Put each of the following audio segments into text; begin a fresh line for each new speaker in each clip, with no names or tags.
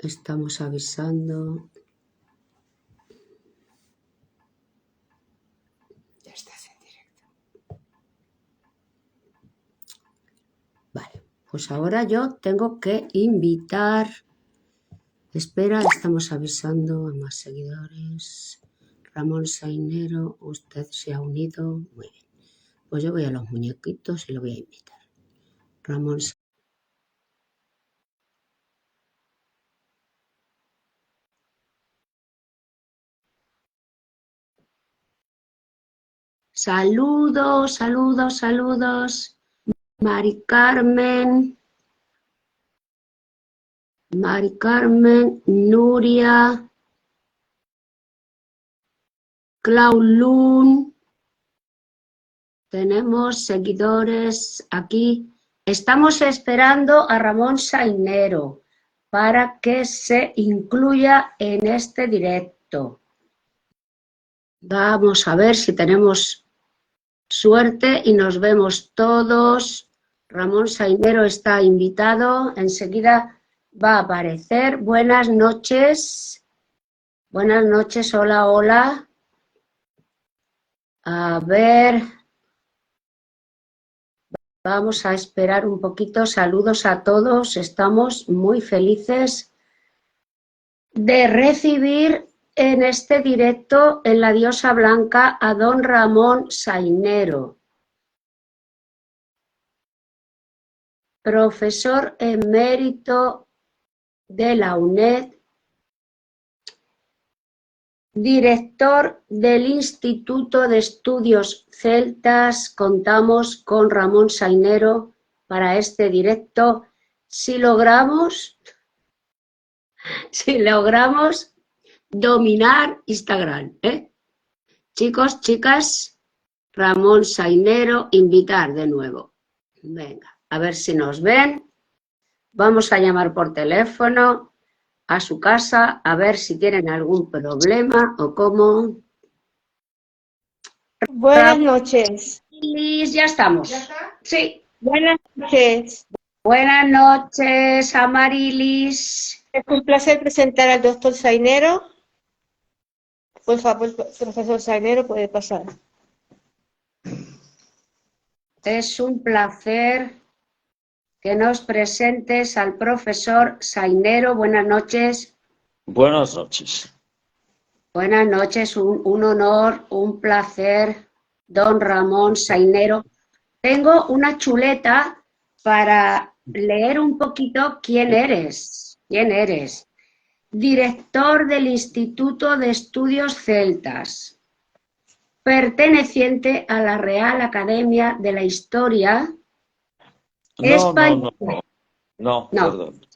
Estamos avisando.
Ya estás en directo.
Vale, pues ahora yo tengo que invitar. Espera, estamos avisando a más seguidores. Ramón Sainero, usted se ha unido. Muy bien. Pues yo voy a los muñequitos y lo voy a invitar. Ramón Sainero. Saludos, saludos, saludos. Mari Carmen, Nuria, Claulun. Tenemos seguidores aquí. Estamos esperando a Ramón Sainero para que se incluya en este directo. Vamos a ver si tenemos suerte y nos vemos todos. Ramón Sainero está invitado. Enseguida va a aparecer. Buenas noches. Buenas noches. Hola, hola. A ver. Vamos a esperar un poquito. Saludos a todos. Estamos muy felices de recibir en este directo en La Diosa Blanca a don Ramón Sainero, profesor emérito de la UNED, director del Instituto de Estudios Celtas. Contamos con Ramón Sainero para este directo. Si logramos dominar Instagram, Chicos, chicas, Ramón Sainero, invitar de nuevo. Venga, a ver si nos ven. Vamos a llamar por teléfono a su casa a ver si tienen algún problema o cómo.
Buenas noches.
Liz, ya estamos.
¿Ya está?
Sí.
Buenas noches.
Buenas noches, Amarilis.
Es un placer presentar al doctor Sainero. Por favor, profesor Sainero, puede pasar.
Es un placer que nos presentes al profesor Sainero. Buenas noches.
Buenas noches.
Buenas noches, un honor, un placer, don Ramón Sainero. Tengo una chuleta para leer un poquito quién eres. Director del Instituto de Estudios Celtas, perteneciente a la Real Academia de la Historia Española.
No,
No.
perdón.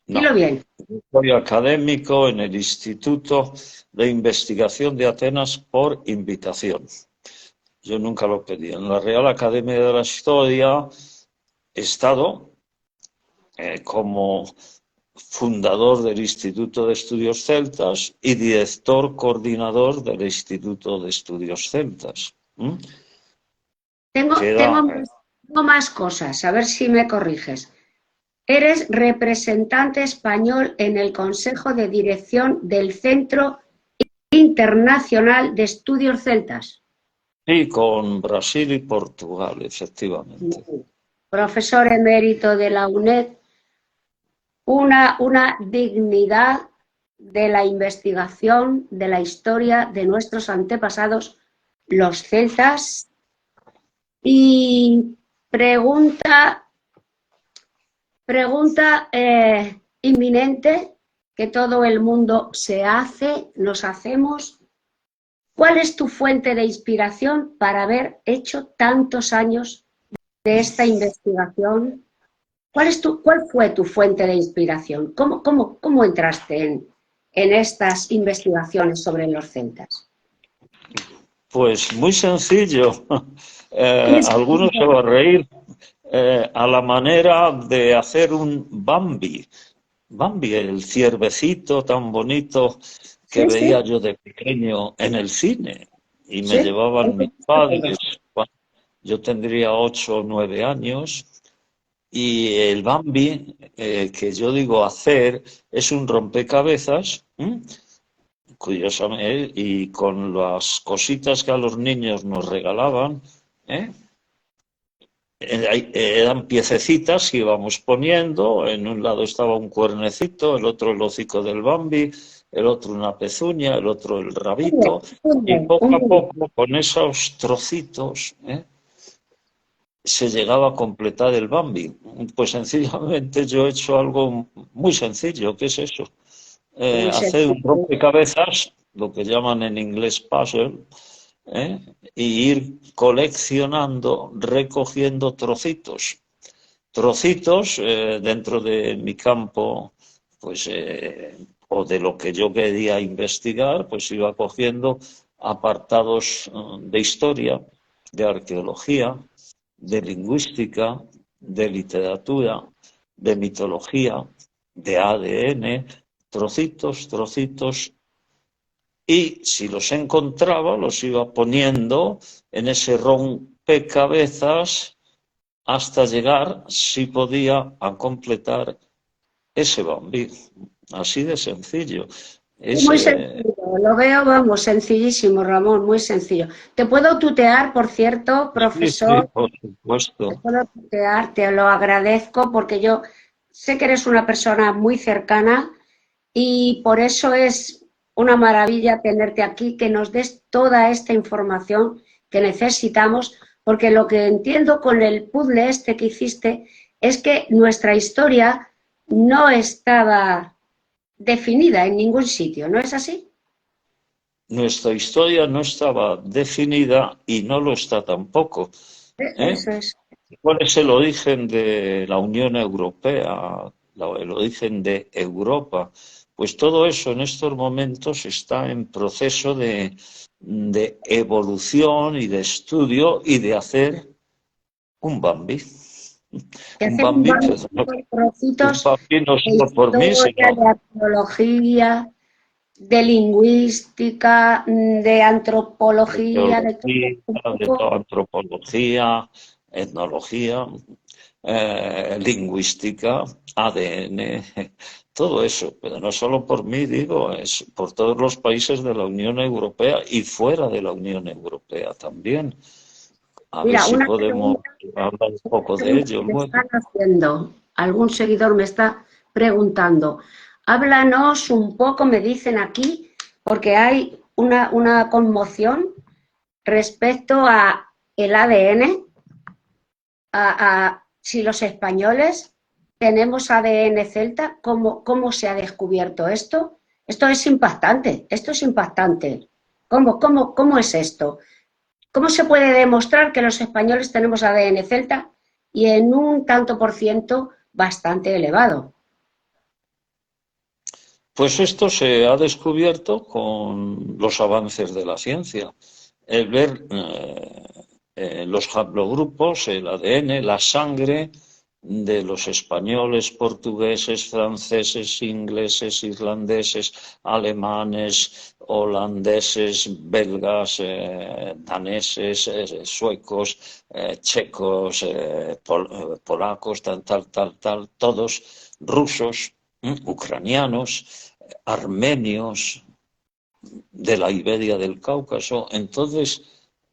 Dilo bien.
Soy académico en el Instituto de Investigación de Atenas por invitación. Yo nunca lo pedí. En la Real Academia de la Historia he estado como fundador del Instituto de Estudios Celtas y director coordinador del Instituto de Estudios Celtas.
Tengo más cosas, a ver si me corriges. Eres representante español en el Consejo de Dirección del Centro Internacional de Estudios Celtas.
Sí, con Brasil y Portugal, efectivamente.
Profesor emérito de la UNED, una dignidad de la investigación de la historia de nuestros antepasados, los celtas. Y pregunta inminente que todo el mundo nos hacemos. ¿Cuál es tu fuente de inspiración para haber hecho tantos años de esta investigación? ¿Cuál fue tu fuente de inspiración? ¿Cómo entraste en estas investigaciones sobre los celtas?
Pues muy sencillo. Algunos se van a reír. A la manera de hacer un Bambi. Bambi, el ciervecito tan bonito que veía yo de pequeño en el cine. Y me llevaban mis padres. Yo tendría 8 o 9 años. Y el Bambi, que yo digo hacer, es un rompecabezas, curiosamente, y con las cositas que a los niños nos regalaban, ¿eh? Eran piececitas que íbamos poniendo, en un lado estaba un cuernecito, el otro el hocico del Bambi, el otro una pezuña, el otro el rabito, y poco a poco con esos trocitos se llegaba a completar el Bambi. Pues sencillamente yo he hecho algo muy sencillo, ¿qué es eso?
Muy
Hacer un
sencillo.
rompecabezas, lo que llaman en inglés puzzle, y ir coleccionando, recogiendo trocitos. Trocitos dentro de mi campo, pues, o de lo que yo quería investigar, pues iba cogiendo apartados de historia, de arqueología, de lingüística, de literatura, de mitología, de ADN, trocitos, trocitos, y si los encontraba, los iba poniendo en ese rompecabezas hasta llegar, si podía, a completar ese Bambi. Así de sencillo. Es,
Muy sencillo, lo veo, vamos, sencillísimo, Ramón, muy sencillo. Te puedo tutear, por cierto,
sí, sí,
profesor,
por
te
supuesto.
puedo tutear, te lo agradezco porque yo sé que eres una persona muy cercana y por eso es una maravilla tenerte aquí, que nos des toda esta información que necesitamos, porque lo que entiendo con el puzzle este que hiciste es que nuestra historia no estaba definida en ningún sitio, ¿no es así?
Nuestra historia no estaba definida y no lo está tampoco. ¿Eh?
Eso es.
¿Cuál es el origen de la Unión Europea, el origen de Europa? Pues todo eso en estos momentos está en proceso de evolución y de estudio y de hacer un Bambi.
Que
Un
hacer un
Bambi,
banco
pero
de
un
trocitos
Bambi no
de
solo por mí,
historia,
sino
de arqueología, de lingüística, de
de
antropología, de todo
teología,
un
de
poco.
toda antropología, etnología, lingüística, ADN, todo eso, pero no solo por mí, digo, es por todos los países de la Unión Europea y fuera de la Unión Europea también. A ver
Mira,
si podemos hablar un
una
poco de
pregunta
ello
que me
luego.
están haciendo, algún seguidor me está preguntando, háblanos un poco, me dicen aquí, porque hay una conmoción respecto a el ADN, si los españoles tenemos ADN celta, ¿cómo se ha descubierto esto? Esto es impactante, esto es impactante. ¿Cómo es esto? ¿Cómo se puede demostrar que los españoles tenemos ADN celta y en un tanto por ciento bastante elevado?
Pues esto se ha descubierto con los avances de la ciencia. El ver los haplogrupos, el ADN, la sangre de los españoles, portugueses, franceses, ingleses, irlandeses, alemanes, holandeses, belgas, daneses, suecos, checos, polacos, tal, todos rusos, ucranianos, armenios, de la Iberia del Cáucaso. Entonces,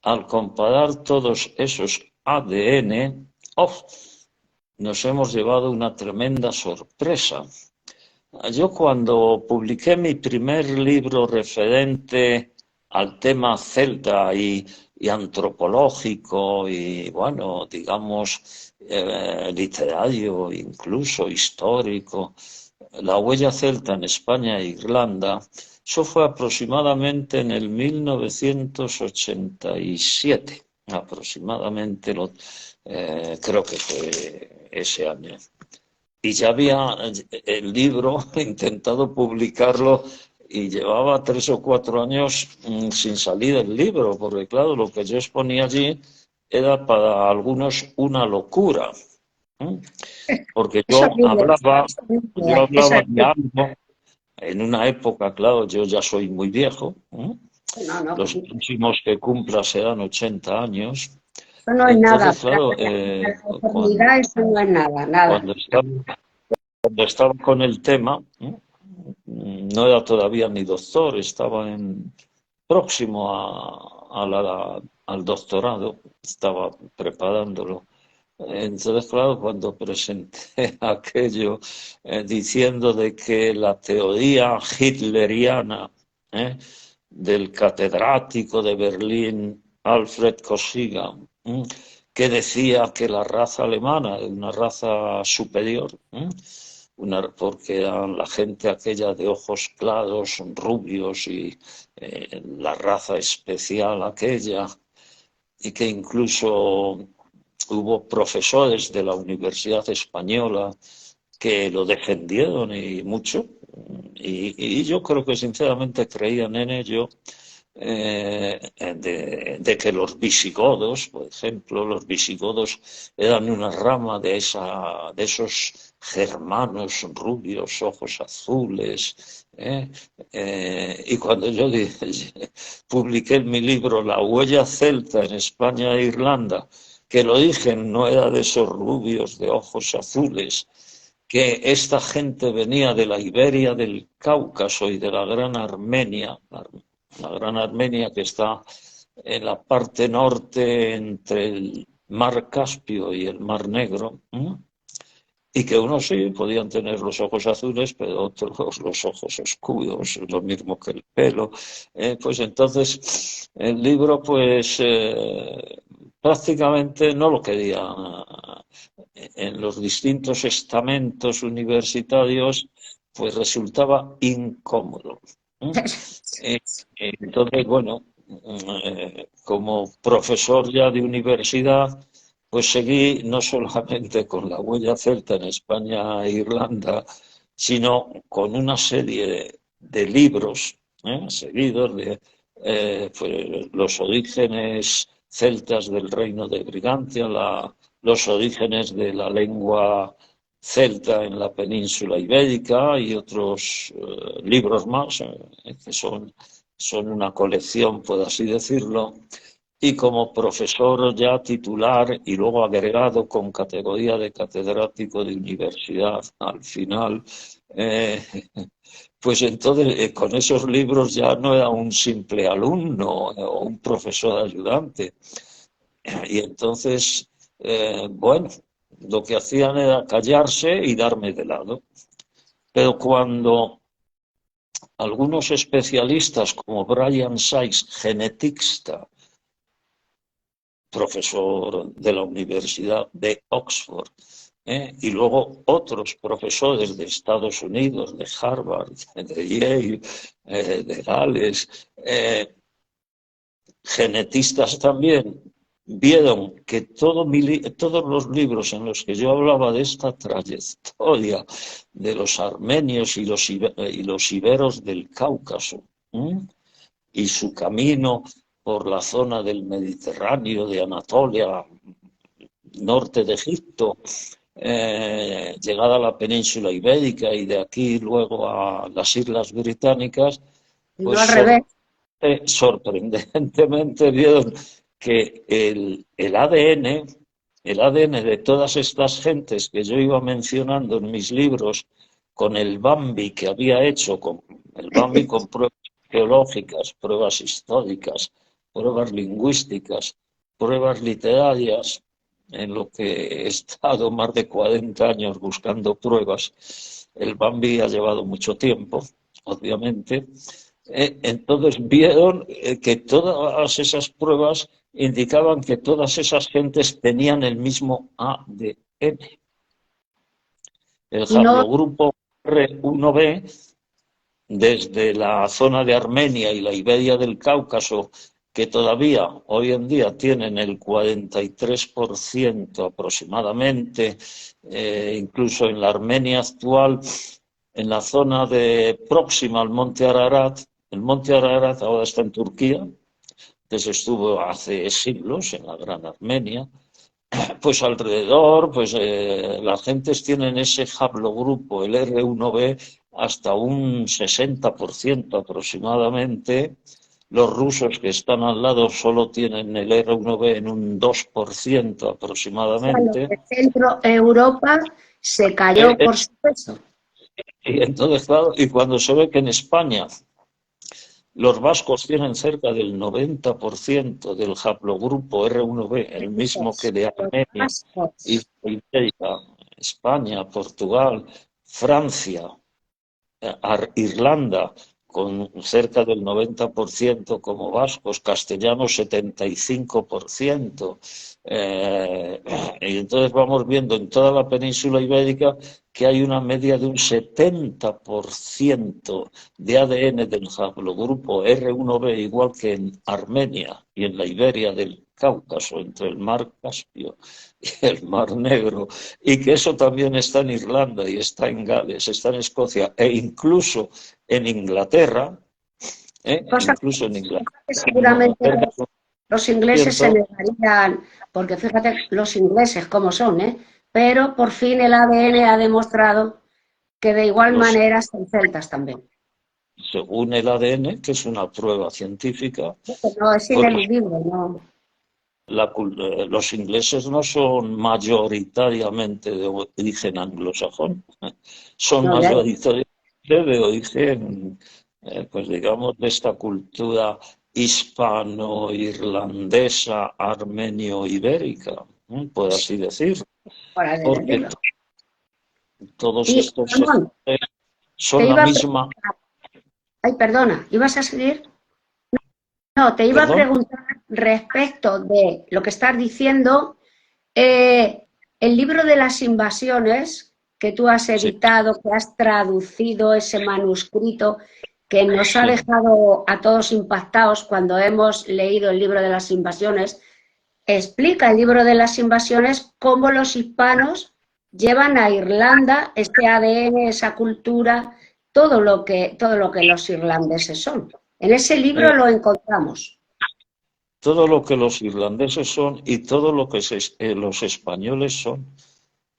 al comparar todos esos ADN, nos hemos llevado una tremenda sorpresa. Yo cuando publiqué mi primer libro referente al tema celta y antropológico y, bueno, digamos, literario, incluso histórico, la huella celta en España e Irlanda, eso fue aproximadamente en el 1987, aproximadamente, creo que fue ese año. Y ya había el libro intentado publicarlo y llevaba 3 o 4 años sin salir el libro, porque claro, lo que yo exponía allí era para algunos una locura, ¿eh? Porque
Es horrible,
yo
es
hablaba de
horrible.
algo en una época, claro, yo ya soy muy viejo, ¿eh?
No, no,
Los próximos que cumpla serán 80 años,
Eso no es nada.
Entonces, claro,
La eternidad, eso no es nada, nada.
cuando estaba con el tema, no era todavía ni doctor, estaba próximo al doctorado, estaba preparándolo. Entonces, claro, cuando presenté aquello diciendo de que la teoría hitleriana del catedrático de Berlín, Alfred Kossinga, que decía que la raza alemana es una raza superior, porque eran la gente aquella de ojos claros, rubios y la raza especial aquella, y que incluso hubo profesores de la Universidad Española que lo defendieron y mucho, y yo creo que sinceramente creían en ello, de que los visigodos, por ejemplo, los visigodos eran una rama de esos germanos rubios, ojos azules. Y cuando yo publiqué en mi libro La huella celta en España e Irlanda, que el origen no era de esos rubios de ojos azules, que esta gente venía de la Iberia del Cáucaso y de la Gran Armenia, la Gran Armenia que está en la parte norte entre el Mar Caspio y el Mar Negro, y que unos sí podían tener los ojos azules, pero otros los ojos oscuros, lo mismo que el pelo. Pues entonces el libro pues prácticamente no lo quería en los distintos estamentos universitarios, pues resultaba incómodo. Entonces, bueno, como profesor ya de universidad, pues seguí no solamente con La huella celta en España e Irlanda, sino con una serie de libros seguidos de pues, los orígenes celtas del reino de Brigantia, los orígenes de la lengua celta en la península ibérica y otros libros más que son una colección, por así decirlo, y como profesor ya titular y luego agregado con categoría de catedrático de universidad al final, pues entonces con esos libros ya no era un simple alumno o un profesor ayudante. Y entonces, bueno, lo que hacían era callarse y darme de lado. Pero cuando algunos especialistas como Brian Sykes, genetista, profesor de la Universidad de Oxford, y luego otros profesores de Estados Unidos, de Harvard, de Yale, de Gales, genetistas también, vieron que todos los libros en los que yo hablaba de esta trayectoria de los armenios y los iberos del Cáucaso, y su camino por la zona del Mediterráneo, de Anatolia, norte de Egipto, llegada a la península ibérica y de aquí luego a las Islas Británicas,
Y no
pues
al revés.
sorprendentemente vieron que el ADN de todas estas gentes que yo iba mencionando en mis libros, con el Bambi que había hecho, con el Bambi con pruebas geológicas, pruebas históricas, pruebas lingüísticas, pruebas literarias, en lo que he estado más de 40 años buscando pruebas. El Bambi ha llevado mucho tiempo, obviamente. Entonces vieron que todas esas pruebas indicaban que todas esas gentes tenían el mismo ADN. El
Y no,
haplogrupo R1b, desde la zona de Armenia y la Iberia del Cáucaso, que todavía hoy en día tienen el 43% aproximadamente, incluso en la Armenia actual, en la zona próxima al Monte Ararat. El Monte Ararat ahora está en Turquía, entonces estuvo hace siglos en la Gran Armenia. Pues alrededor, pues las gentes tienen ese haplogrupo, el R1b, hasta un 60% aproximadamente, Los rusos que están al lado solo tienen el R1B en un 2% aproximadamente.
El centro Europa se
Eh,
cayó
eh,
por su peso.
y entonces, claro, y cuando se ve que en España los vascos tienen cerca del 90% del haplogrupo R1B, el mismo que de
Los
Armenia,
vascos.
Isla Ibérica, España, Portugal, Francia, Irlanda, con cerca del 90% como vascos, castellanos 75%. Y entonces vamos viendo en toda la península ibérica que hay una media de un 70% de ADN del haplogrupo R1B, igual que en Armenia y en la Iberia del Cáucaso, entre el mar Caspio y el mar Negro, y que eso también está en Irlanda y está en Gales, está en Escocia e incluso en Inglaterra,
Cosa
incluso en Inglaterra,
que seguramente
cerca
los ingleses se
del
negarían, porque fíjate los ingleses cómo son, ¿eh? Pero por fin el ADN ha demostrado que de igual
los,
manera son celtas también.
según el ADN, que es una prueba científica,
No es
pues
ineludible, ¿no?
los ingleses no son mayoritariamente de origen anglosajón, son
No, ya,
mayoritariamente de origen, pues digamos, de esta cultura hispano-irlandesa, armenio-ibérica, por así decir,
para de
porque
decirlo.
todos
Y,
estos
Ramón,
sectores
te
son la
iba a
misma.
preguntar, ay, perdona, ¿ibas a seguir? No, te iba a
¿Perdón?
preguntar respecto de lo que estás diciendo, el libro de las invasiones que tú has
Sí,
editado, que has traducido ese manuscrito, que nos ha
sí.
dejado a todos impactados cuando hemos leído el libro de las invasiones, explica el libro de las invasiones cómo los hispanos llevan a Irlanda este ADN, esa cultura, todo lo que los irlandeses son. En ese libro
Eh,
lo encontramos.
todo lo que los irlandeses son y todo lo que los españoles son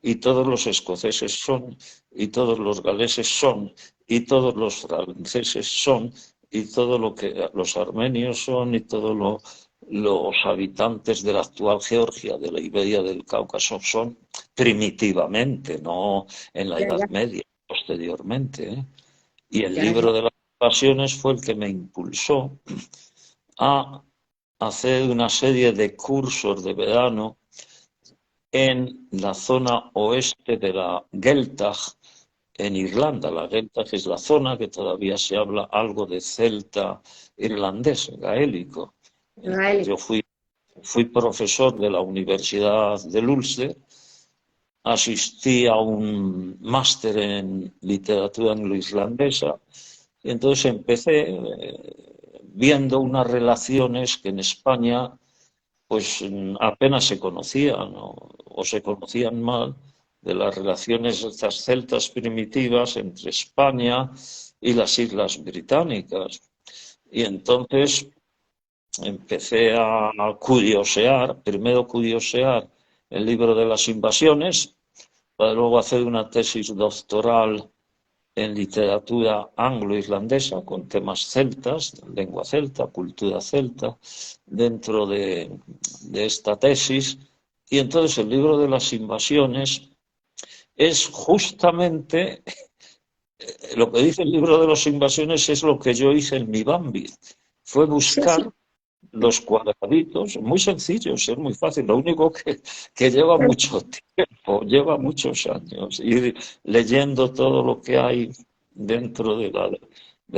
y todos los escoceses son y todos los galeses son y todos los franceses son y todo lo que los armenios son y todos los habitantes de la actual Georgia, de la Iberia del Cáucaso, son primitivamente, no en la
Ya,
Edad
ya,
Media, posteriormente. Y el
ya, ya.
libro de las pasiones fue el que me impulsó a hacer una serie de cursos de verano en la zona oeste de la Gaeltach, en Irlanda. La Gaeltach es la zona que todavía se habla algo de celta irlandés, gaélico. Entonces
Israel.
yo fui profesor de la Universidad de Ulster, asistí a un máster en literatura anglo-islandesa y entonces empecé viendo unas relaciones que en España pues apenas se conocían o se conocían mal, de las relaciones de estas celtas primitivas entre España y las Islas Británicas. Y entonces empecé a curiosear, primero curiosear el libro de las invasiones, para luego hacer una tesis doctoral en literatura anglo-irlandesa con temas celtas, lengua celta, cultura celta, dentro de esta tesis. Y entonces el libro de las invasiones es justamente lo que dice el libro de las invasiones, es lo que yo hice en mi Bambi. Fue
Sí, sí,
buscar los cuadraditos, muy sencillos, es muy fácil, lo único que lleva mucho tiempo, lleva muchos años, ir leyendo todo lo que hay dentro de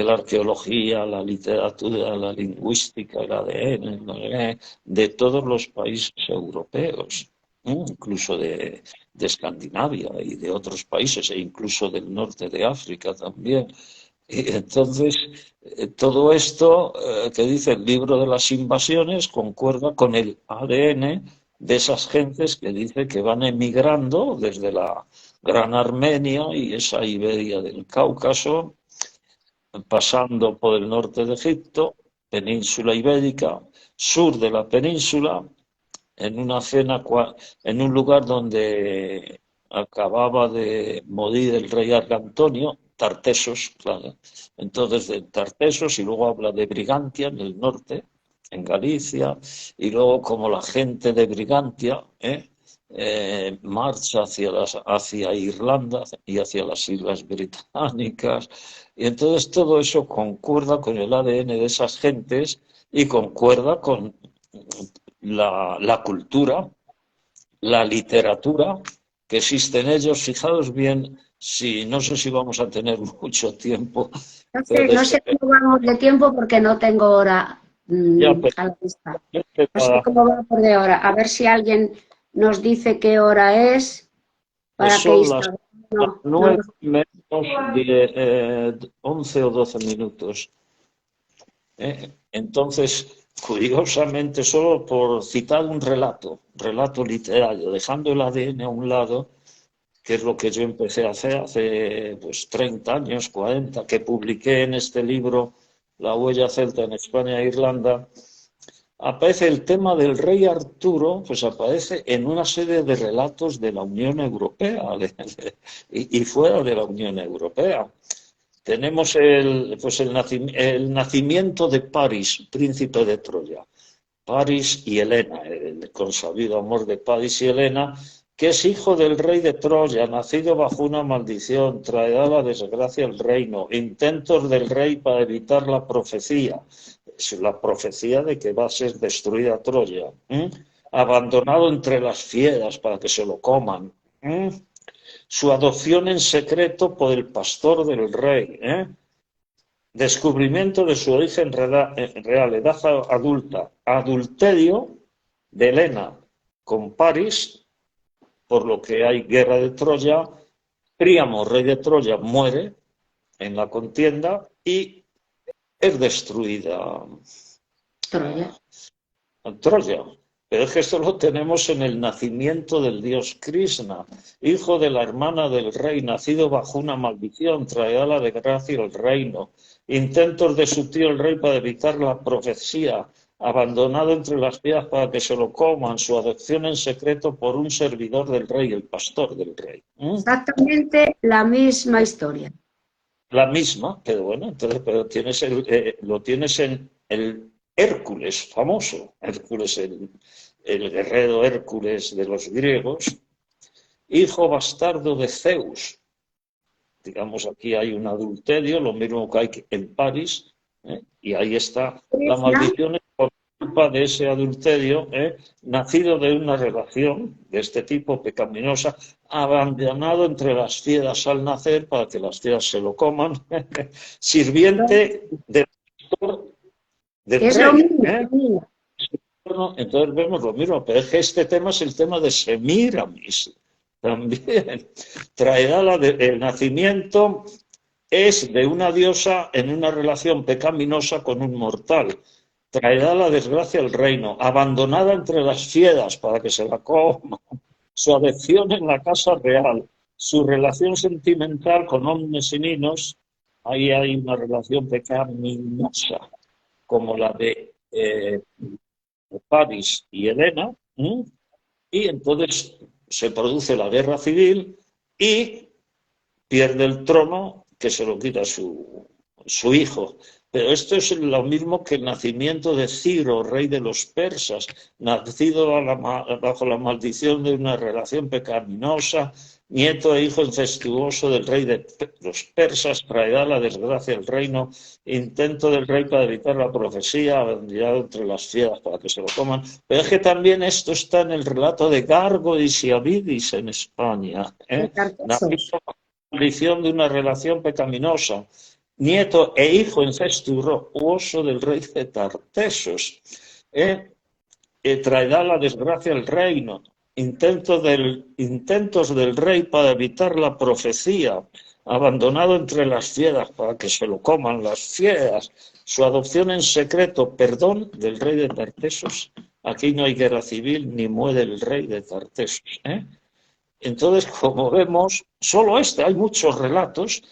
la arqueología, la literatura, la lingüística, el ADN, de todos los países europeos, incluso de Escandinavia y de otros países, e incluso del norte de África también. Y entonces, todo esto que dice el libro de las invasiones concuerda con el ADN de esas gentes que dice que van emigrando desde la Gran Armenia y esa Iberia del Cáucaso, pasando por el norte de Egipto, península ibérica, sur de la península, en una en un lugar donde acababa de morir el rey Argantonio, Tartesos, claro. Entonces, de Tartesos, y luego habla de Brigantia en el norte, en Galicia, y luego como la gente de Brigantia marcha hacia Irlanda y hacia las Islas Británicas, y entonces todo eso concuerda con el ADN de esas gentes y concuerda con la cultura, la literatura que existe en ellos. Fijaos bien, no sé si vamos a tener mucho tiempo, pero
No sé cómo vamos de tiempo porque no tengo hora
ya,
a la vista.
pero
No sé cómo va por de hora. A ver si alguien nos dice qué hora es para que
son las
no,
9 menos 11 o 12 minutos. Entonces, curiosamente, solo por citar un relato literario, dejando el ADN a un lado, que es lo que yo empecé a hacer hace pues 30 años, 40, que publiqué en este libro La huella celta en España e Irlanda, aparece el tema del rey Arturo, pues aparece en una serie de relatos de la Unión Europea y fuera de la Unión Europea. Tenemos el nacimiento de París, príncipe de Troya. París y Helena, el consabido amor de París y Helena, que es hijo del rey de Troya, nacido bajo una maldición, traerá la desgracia al reino, intentos del rey para evitar la profecía, es la profecía de que va a ser destruida Troya, abandonado entre las fieras para que se lo coman, su adopción en secreto por el pastor del rey, descubrimiento de su origen real, edad adulta, adulterio de Helena con París, por lo que hay guerra de Troya, Príamo, rey de Troya, muere en la contienda y es destruida Troya. Pero es que esto lo tenemos en el nacimiento del dios Krishna, hijo de la hermana del rey, nacido bajo una maldición, traerá la desgracia al reino. Intentos de su tío el rey para evitar la profecía, abandonado entre las piedras para que se lo coman, su adopción en secreto por un servidor del rey, el pastor del rey.
Exactamente la misma historia.
La misma, pero bueno, entonces pero tienes lo tienes en el Hércules famoso, Hércules, el guerrero Hércules de los griegos, hijo bastardo de Zeus. Digamos, aquí hay un adulterio, lo mismo que hay en París, y ahí está la maldición por culpa de ese adulterio, nacido de una relación de este tipo pecaminosa, abandonado entre las fieras al nacer para que las fieras se lo coman, sirviente del rey. Entonces vemos lo mismo, pero es que este tema es el tema de Semíramis. También traerá el nacimiento es de una diosa en una relación pecaminosa con un mortal. Traerá la desgracia al reino, abandonada entre las fieras para que se la coma. Su adopción en la casa real, su relación sentimental con hombres y niños, ahí hay una relación pecaminosa, como la de París y Helena, y entonces se produce la guerra civil y pierde el trono que se lo quita su hijo. Pero esto es lo mismo que el nacimiento de Ciro, rey de los persas, nacido bajo la maldición de una relación pecaminosa, nieto e hijo incestuoso del rey de los persas, traerá la desgracia al reino, intento del rey para evitar la profecía, abandonado entre las fieras para que se lo coman. Pero es que también esto está en el relato de Gárgolis y Avidis en España. Nacido bajo la maldición de una relación pecaminosa, nieto e hijo incestuoso del rey de Tartesos. Traerá la desgracia al reino. Intentos del rey para evitar la profecía, abandonado entre las fieras para que se lo coman las fieras, su adopción en secreto, perdón del rey de Tartesos. Aquí no hay guerra civil ni muere el rey de Tartesos. Entonces, como vemos, solo hay muchos relatos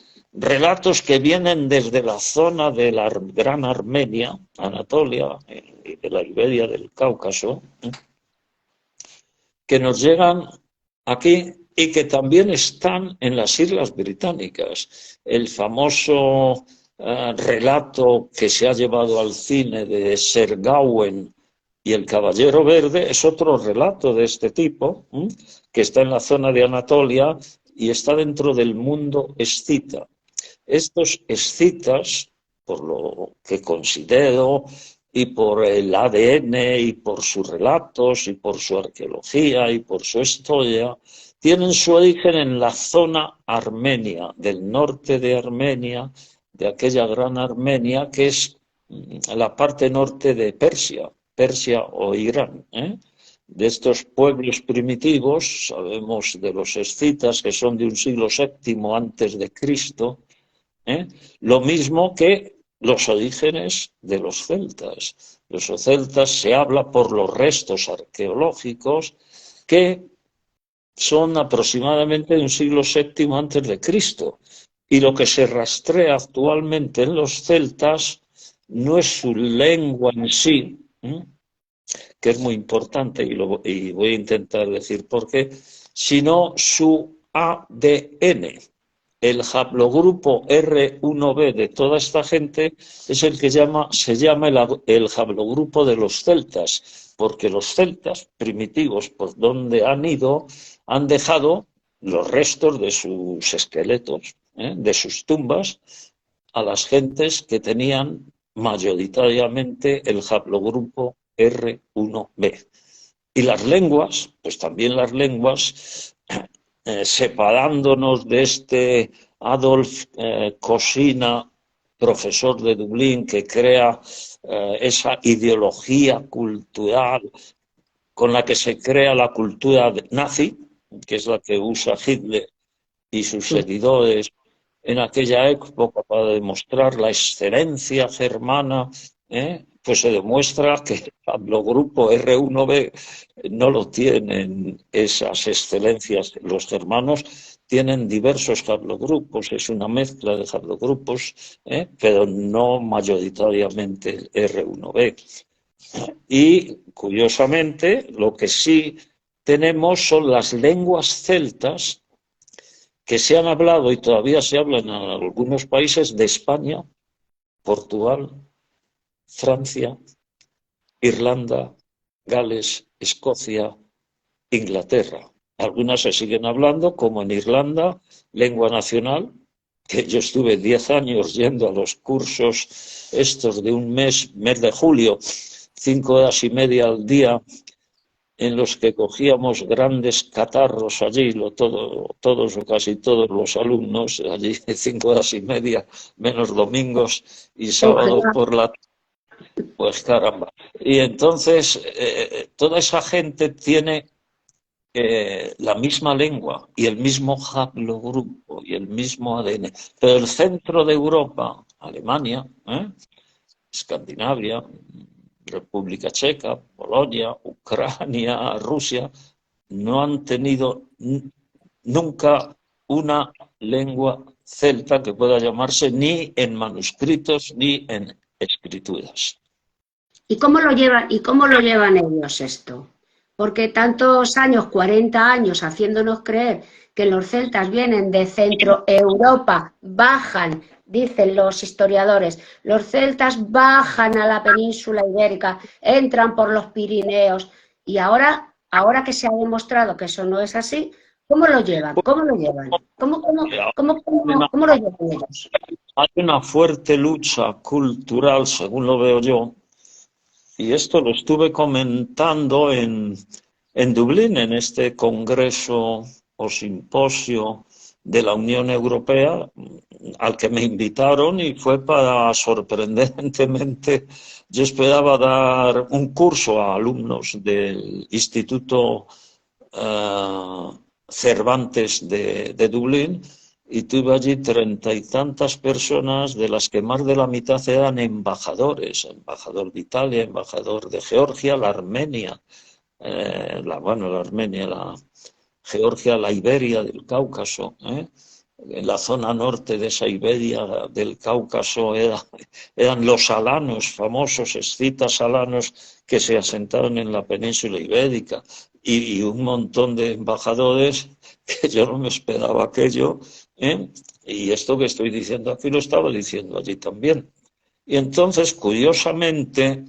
que vienen desde la zona de la Gran Armenia, Anatolia, y de la Iberia del Cáucaso, que nos llegan aquí y que también están en las Islas Británicas. El famoso relato que se ha llevado al cine de Sir Gawain y el Caballero Verde es otro relato de este tipo, que está en la zona de Anatolia y está dentro del mundo escita. Estos escitas, por lo que considero, y por el ADN, y por sus relatos, y por su arqueología, y por su historia, tienen su origen en la zona armenia, del norte de Armenia, de aquella gran Armenia que es la parte norte de Persia, Persia o Irán, de estos pueblos primitivos. Sabemos de los escitas que son de un siglo VII antes de Cristo, lo mismo que los orígenes de los celtas. Los celtas se habla por los restos arqueológicos que son aproximadamente de un siglo VII antes de Cristo. Y lo que se rastrea actualmente en los celtas no es su lengua en sí, que es muy importante, y voy a intentar decir por qué, sino su ADN. El haplogrupo R1b de toda esta gente es el que se llama el haplogrupo de los celtas, porque los celtas primitivos, por donde han ido, han dejado los restos de sus esqueletos, de sus tumbas, a las gentes que tenían mayoritariamente el haplogrupo R1b. Y las lenguas, pues también las lenguas, separándonos de este Adolf Cosina, profesor de Dublín, que crea esa ideología cultural con la que se crea la cultura nazi, que es la que usa Hitler y sus seguidores en aquella época para demostrar la excelencia germana, pues se demuestra que el haplogrupo R1b no lo tienen esas excelencias. Los germanos tienen diversos haplogrupos, es una mezcla de haplogrupos, pero no mayoritariamente el R1b. Y, curiosamente, lo que sí tenemos son las lenguas celtas que se han hablado y todavía se hablan en algunos países de España, Portugal, Francia, Irlanda, Gales, Escocia, Inglaterra. Algunas se siguen hablando, como en Irlanda, lengua nacional, que yo estuve 10 años yendo a los cursos estos de un mes de julio, 5 horas y media al día, en los que cogíamos grandes catarros allí, todos o casi todos los alumnos, allí 5 horas y media, menos domingos y sábados por la tarde, pues caramba. Y entonces toda esa gente tiene la misma lengua y el mismo haplogrupo y el mismo ADN, pero el centro de Europa, Alemania, Escandinavia, República Checa, Polonia, Ucrania, Rusia, no han tenido nunca una lengua celta que pueda llamarse ni en manuscritos ni en escrituras.
¿Y cómo lo llevan ellos esto? Porque tantos años, 40 años, haciéndonos creer que los celtas vienen de Centro Europa, bajan, dicen los historiadores, los celtas bajan a la península ibérica, entran por los Pirineos, y ahora que se ha demostrado que eso no es así, ¿cómo lo llevan? ¿Cómo lo llevan? ¿Cómo lo llevan ellos?
Hay una fuerte lucha cultural, según lo veo yo, y esto lo estuve comentando en Dublín, en este congreso o simposio de la Unión Europea, al que me invitaron, y fue para, sorprendentemente, yo esperaba dar un curso a alumnos del Instituto Cervantes de Dublín, y tuve allí 30 y tantas personas, de las que más de la mitad eran embajadores, embajador de Italia, embajador de Georgia, la Armenia, la Armenia, la Georgia, la Iberia del Cáucaso, en la zona norte de esa Iberia del Cáucaso eran los alanos, famosos escitas alanos que se asentaron en la península ibérica. y un montón de embajadores que yo no me esperaba aquello, ¿eh? Y esto que estoy diciendo aquí lo estaba diciendo allí también. Y entonces, curiosamente,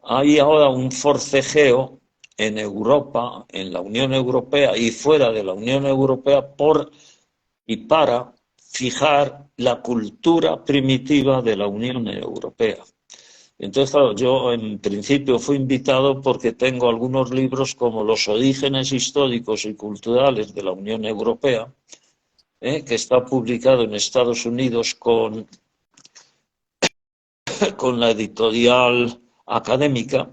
hay ahora un forcejeo en Europa, en la Unión Europea y fuera de la Unión Europea por y para fijar la cultura primitiva de la Unión Europea. Entonces, claro, yo en principio fui invitado porque tengo algunos libros como Los orígenes históricos y culturales de la Unión Europea, que está publicado en Estados Unidos con la editorial académica,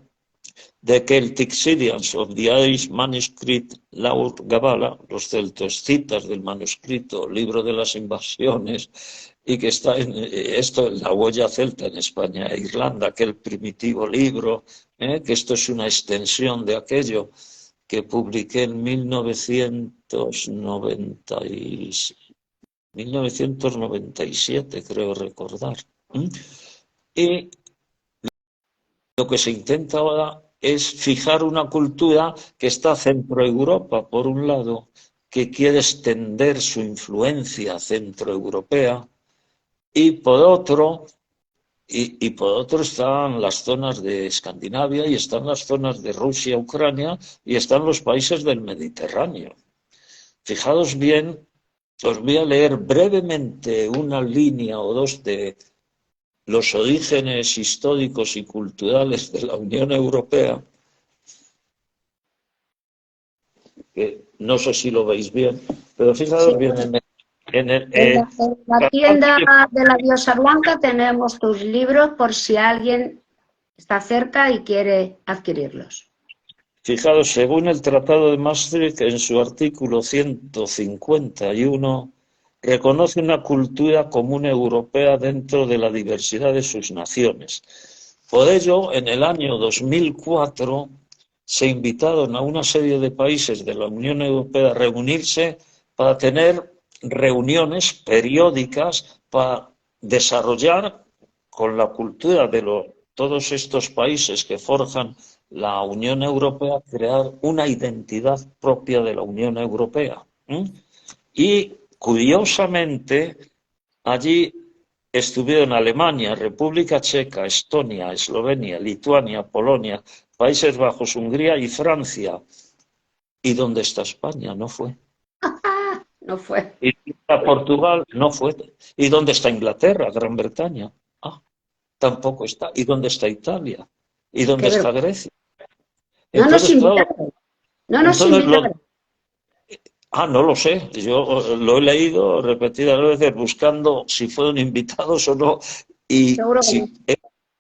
The Celtic Syrians of the Irish Manuscript Laur Gabala, los celtoscitas del manuscrito Libro de las Invasiones, y que está en esto, la huella celta en España e Irlanda, aquel primitivo libro, que esto es una extensión de aquello que publiqué en 1997, creo recordar. Y lo que se intenta ahora es fijar una cultura que está centroeuropa, por un lado, que quiere extender su influencia centroeuropea, y por otro están las zonas de Escandinavia y están las zonas de Rusia, Ucrania y están los países del Mediterráneo. Fijaos bien, os voy a leer brevemente una línea o dos de los orígenes históricos y culturales de la Unión Europea, que no sé si lo veis bien, pero fijaos
Sí.
bien en
la tienda de la Diosa Blanca tenemos tus libros por si alguien está cerca y quiere adquirirlos.
fijaos, según el Tratado de Maastricht, en su artículo 151, reconoce una cultura común europea dentro de la diversidad de sus naciones. Por ello, en el año 2004 se invitaron a una serie de países de la Unión Europea a reunirse para tener reuniones periódicas para desarrollar con la cultura de todos estos países que forjan la Unión Europea, crear una identidad propia de la Unión Europea. Y curiosamente, allí estuvieron Alemania, República Checa, Estonia, Eslovenia, Lituania, Polonia, Países Bajos, Hungría y Francia. ¿Y dónde está España? No fue.
No fue.
¿Y dónde está Portugal? No fue. ¿Y dónde está Inglaterra, Gran Bretaña? Tampoco está. ¿Y dónde está Italia? ¿Y dónde está Grecia?
No nos
Entonces, claro,
invitaron. No nos invitaron.
no lo sé. Yo lo he leído repetidas veces buscando si fueron invitados o no. Y
Seguro que no.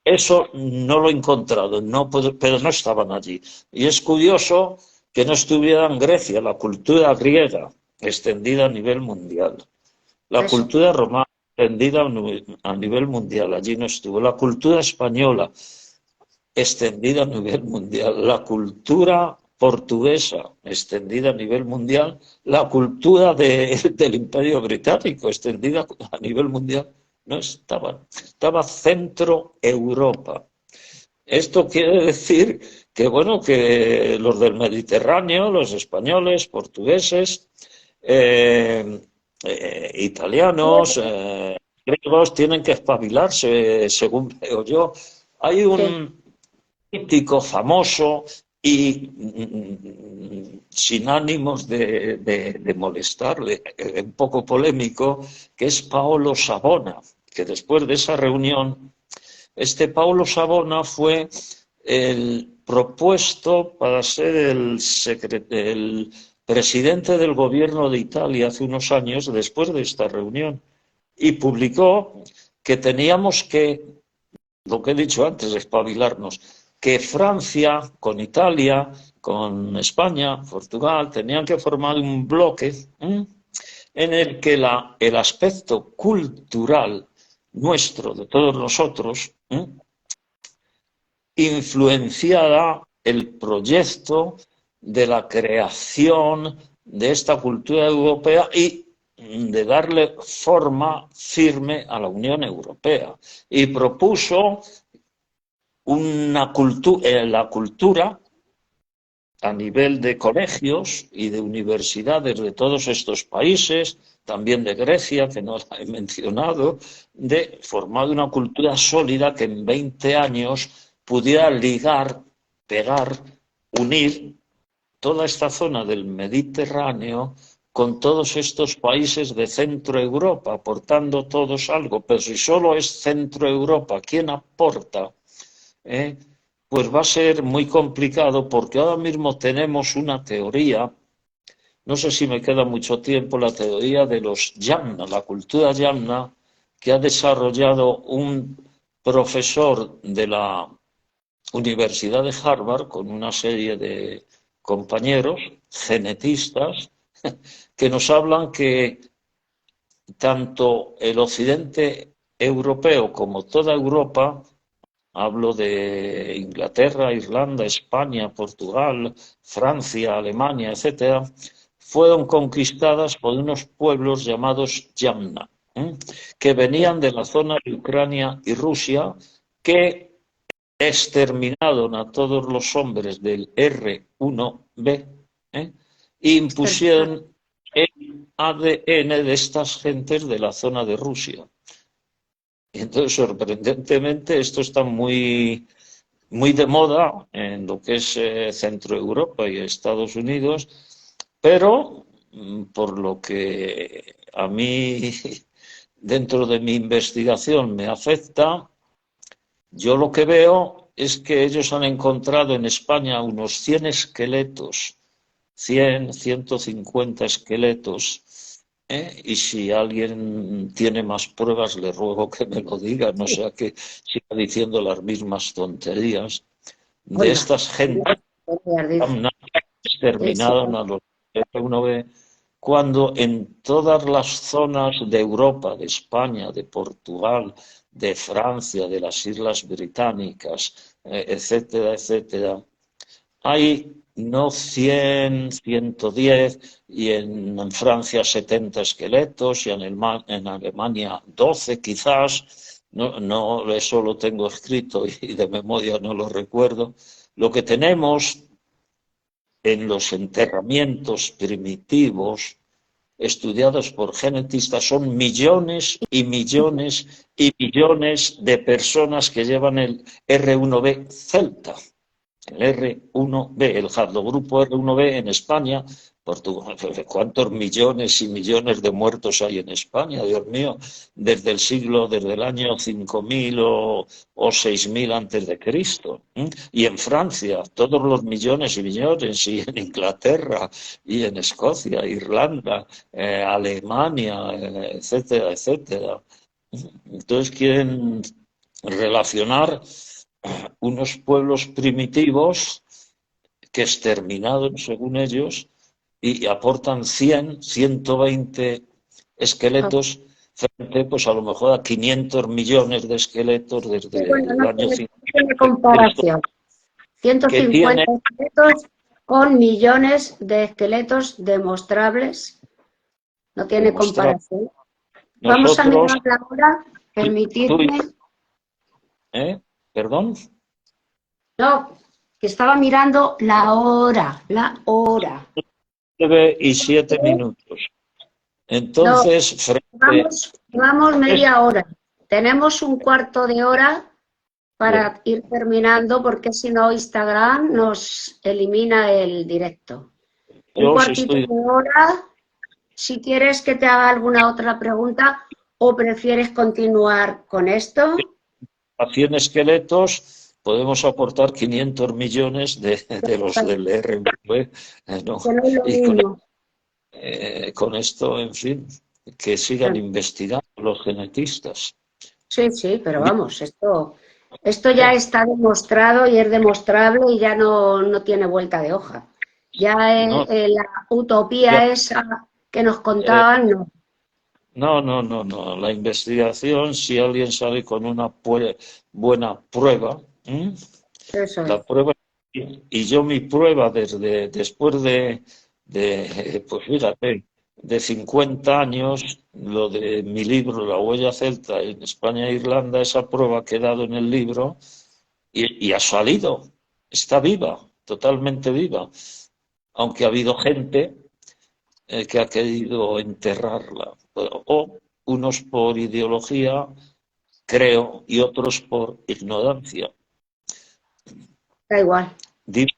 eso no lo he encontrado, pero no estaban allí. Y es curioso que no estuviera en Grecia, la cultura griega, extendida a nivel mundial. La
Eso.
cultura romana, extendida a nivel mundial, allí no estuvo. La cultura española, extendida a nivel mundial. La cultura portuguesa, extendida a nivel mundial. La cultura del Imperio Británico, extendida a nivel mundial. No estaban. Estaba Centro Europa. Esto quiere decir que, bueno, que los del Mediterráneo, los españoles, portugueses, italianos, griegos, tienen que espabilarse, según veo yo. Hay un crítico famoso y sin ánimos de molestarle, un poco polémico, que es Paolo Savona, que después de esa reunión, Paolo Savona fue el propuesto para ser el presidente del gobierno de Italia hace unos años, después de esta reunión, y publicó que teníamos que, lo que he dicho antes, espabilarnos, que Francia con Italia, con España, Portugal, tenían que formar un bloque en el que el aspecto cultural nuestro, de todos nosotros, influenciara el proyecto de la creación de esta cultura europea y de darle forma firme a la Unión Europea. Y propuso la cultura a nivel de colegios y de universidades de todos estos países, también de Grecia, que no la he mencionado, de formar una cultura sólida que en 20 años pudiera ligar, pegar, unir toda esta zona del Mediterráneo con todos estos países de Centro Europa, aportando todos algo. Pero si solo es Centro Europa quien aporta, pues va a ser muy complicado, porque ahora mismo tenemos una teoría, no sé si me queda mucho tiempo, la teoría de los Yamna, la cultura Yamna, que ha desarrollado un profesor de la Universidad de Harvard con una serie de compañeros genetistas que nos hablan que tanto el occidente europeo como toda Europa, hablo de Inglaterra, Irlanda, España, Portugal, Francia, Alemania, etcétera, fueron conquistadas por unos pueblos llamados Yamna, que venían de la zona de Ucrania y Rusia, que exterminaron a todos los hombres del R1B e impusieron el ADN de estas gentes de la zona de Rusia. Y entonces, sorprendentemente, esto está muy, muy de moda en lo que es Centro Europa y Estados Unidos, pero por lo que a mí, dentro de mi investigación, me afecta, yo lo que veo es que ellos han encontrado en España unos 100 esqueletos, 100, 150 esqueletos, y si alguien tiene más pruebas, le ruego que me lo diga, no sea que siga diciendo las mismas tonterías, de estas gentes que exterminaron a los R1B, cuando en todas las zonas de Europa, de España, de Portugal, de Francia, de las Islas Británicas, etcétera, etcétera, hay no 100, 110, y en Francia 70 esqueletos, y en Alemania 12 quizás, no, eso lo tengo escrito y de memoria no lo recuerdo. Lo que tenemos en los enterramientos primitivos estudiados por genetistas son millones y millones y millones de personas que llevan el R1B celta. El R1B, el haplogrupo R1B en España, Portugal. ¿Cuántos millones y millones de muertos hay en España? Dios mío, desde el año 5000 o 6000 antes de Cristo. Y en Francia, todos los millones y millones, y en Inglaterra, y en Escocia, Irlanda, Alemania, etcétera, etcétera. Entonces quieren relacionar unos pueblos primitivos que exterminaron, según ellos, y aportan 100, 120 esqueletos frente, pues a lo mejor a 500 millones de esqueletos desde el año 50.
No tiene comparación. 150 esqueletos con millones de esqueletos demostrables. No tiene comparación. Vamos a mirar la hora, permitidme.
¿Perdón?
No, que estaba mirando la hora.
9:07 minutos. Entonces,
no, vamos media hora. Tenemos un cuarto de hora para ir terminando, porque si no Instagram nos elimina el directo. Un cuartito de hora. Si quieres que te haga alguna otra pregunta o prefieres continuar con esto.
A 100 esqueletos podemos aportar 500 millones de los del R1B. ¿No? Y con esto, en fin, que sigan investigando los genetistas.
Sí, pero vamos, esto ya está demostrado y es demostrable y ya no tiene vuelta de hoja. Ya la utopía esa que nos contaban, no.
No. La investigación, si alguien sale con una buena prueba, la prueba, y yo mi prueba después de pues fíjate, de 50 años, lo de mi libro La huella celta en España e Irlanda, esa prueba ha quedado en el libro y ha salido, está viva. totalmente viva, aunque ha habido gente que ha querido enterrarla, o unos por ideología, creo, y otros por ignorancia.
Da igual.
Dime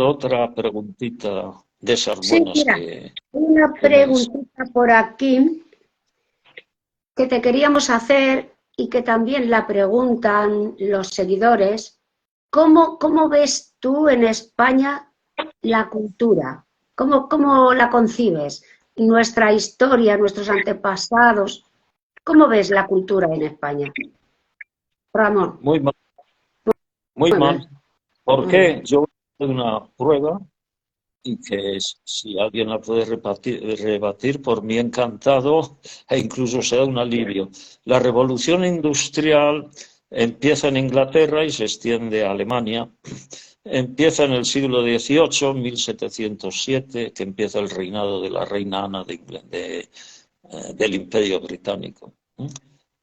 otra preguntita de esas
Sí,
buenas
mira,
que
una
tenéis.
preguntita por aquí que te queríamos hacer y que también la preguntan los seguidores. ¿Cómo ves tú en España la cultura? ¿Cómo la concibes? Nuestra historia, nuestros antepasados. ¿Cómo ves la cultura en España? Ramón,
Muy mal, muy
muy
mal.
bien,
¿Por
muy bien.
qué? Yo voy a hacer una prueba y que si alguien la puede rebatir, por mí encantado, e incluso será un alivio. La revolución industrial empieza en Inglaterra y se extiende a Alemania. Empieza en el siglo XVIII, 1707, que empieza el reinado de la reina Ana del Imperio Británico.